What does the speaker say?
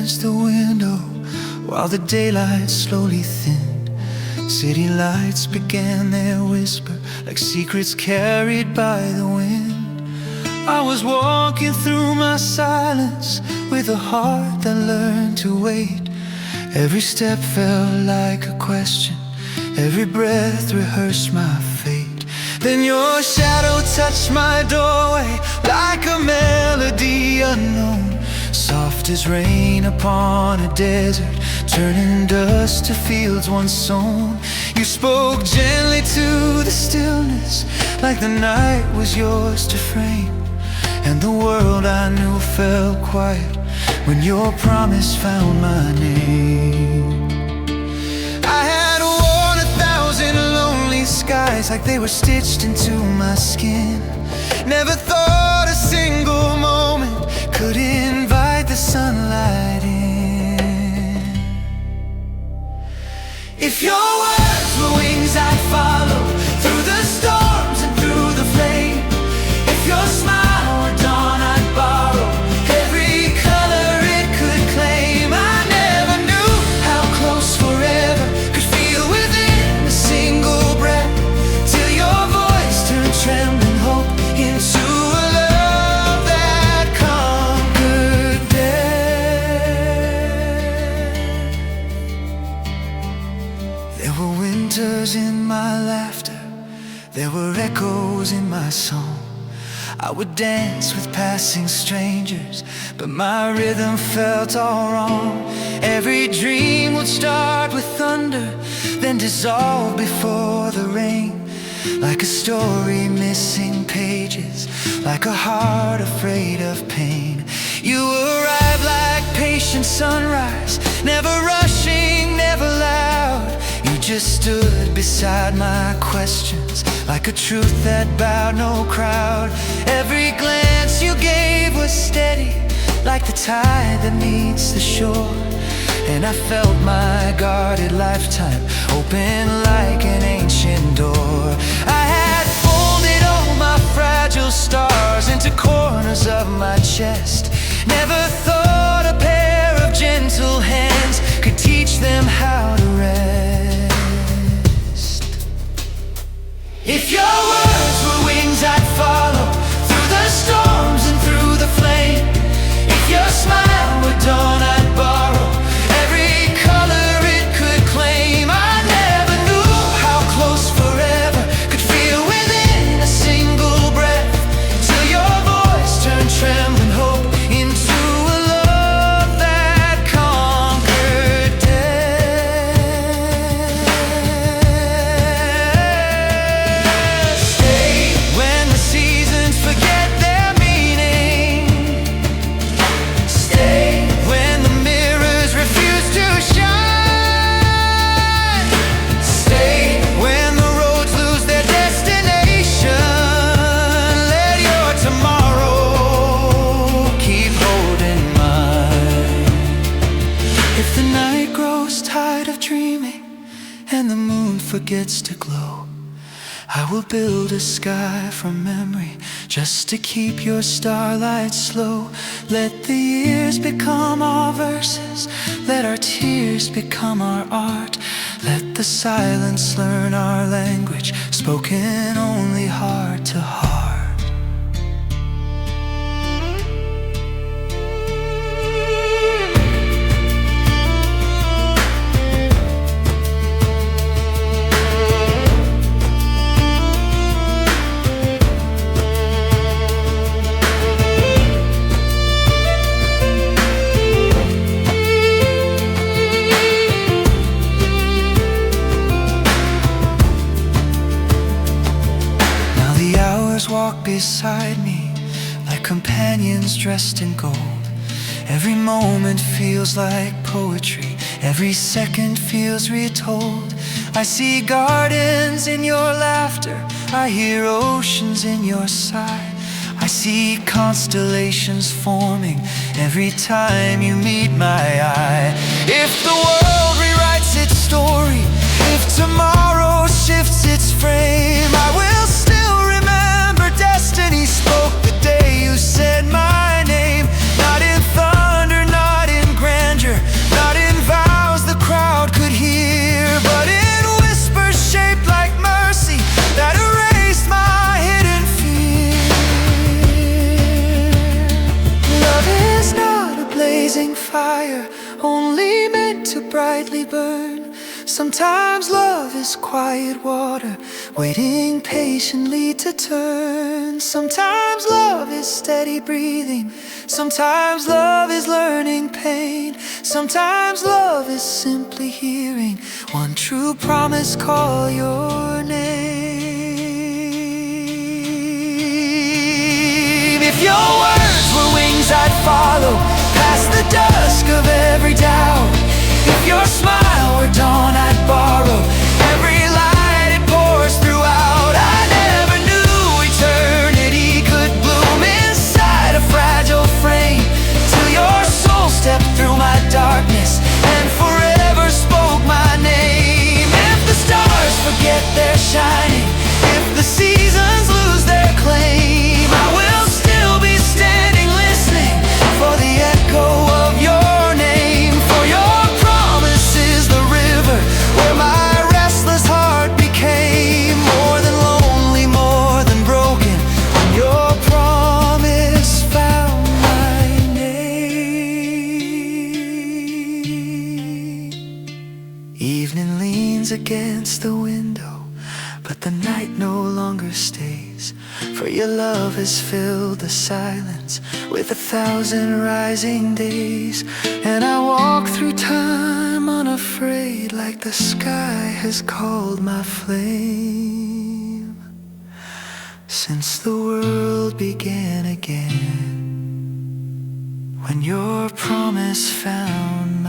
against the window while the daylight slowly thinned. City lights began their whisper like secrets carried by the wind. I was walking through my silence with a heart that learned to wait. Every step felt like a question, every breath rehearsed my fate. Then your shadow touched my doorway like a melody unknown, soft as rain upon a desert, turning dust to fields once sown. You spoke gently to the stillness, like the night was yours to frame. And the world I knew fell quiet when your promise found my name. I had worn 1,000 lonely skies like they were stitched into my skin. Never thought a single moment could invite the sunlight in. If your words were wings I'd follow through the storms and through the flame. If your smile were dawn I'd borrow every color it could claim. I never knew how close forever could feel within a single breath, till your voice turned trembling hope into a love that conquered death. There were winters in my laughter, there were echoes in my song. I would dance with passing strangers, but my rhythm felt all wrong. Every dream would start with thunder, then dissolve before the rain. Like a story missing pages, like a heart afraid of pain. You arrived like patient sunrise, never rushing, never loud. You just stood beside my questions, like a truth that bowed no crowd. Every glance you gave was steady, like the tide that meets the shore. And I felt my guarded lifetime open like an ancient door. I had folded all my fragile stars into corners of my chest. Never thought a pair of gentle hands could teach them how to rest. If your words were wings I'd follow through the storms and through the flame. If your smile were dawn I'd borrow every color it could claim. I never knew how close forever could feel within a single breath, till your voice turned trembling hope into a love that conquered death. Stay when the seasons forget their meaning. Stay when the mirrors refuse to shine. Stay when the roads lose their destination. Let your tomorrow keep holding mine. If the night grows tired of dreaming and the moon forgets to glow, I will build a sky from memory just to keep your starlight slow. Let the years become our verses, let our tears become our art. Let the silence learn our language, spoken only heart to heart. Walk beside me like companions dressed in gold. Every moment feels like poetry, every second feels retold. I see gardens in your laughter, I hear oceans in your sigh. I see constellations forming every time you meet my eye. If the world rewrites its story, if tomorrow shifts its frame, I will still remember destiny spoke the day you said my name. Not in thunder, not in grandeur, meant to brightly burn. Sometimes love is quiet water, waiting patiently to turn. Sometimes love is steady breathing. Sometimes love is learning pain. Sometimes love is simply hearing one true promise call your name. If your words were wings I'd follow, past the dusk of every doubt. If your smile were dawn I'd borrow, every light it pours throughout. I never knew eternity could bloom inside a fragile frame, till your soul stepped through my darkness and forever spoke my name. If the stars forget their shining, if the seasons lose their claim, I will still be standing listening for the echo of your name. For your promise is the river where my restless heart became more than lonely, more than broken, when your promise found my name. Evening leans against the window, but the night no longer stays. For your love has filled the silence with 1,000 rising days. And I walk through time unafraid, like the sky has called my flame. Since the world began again, when your promise found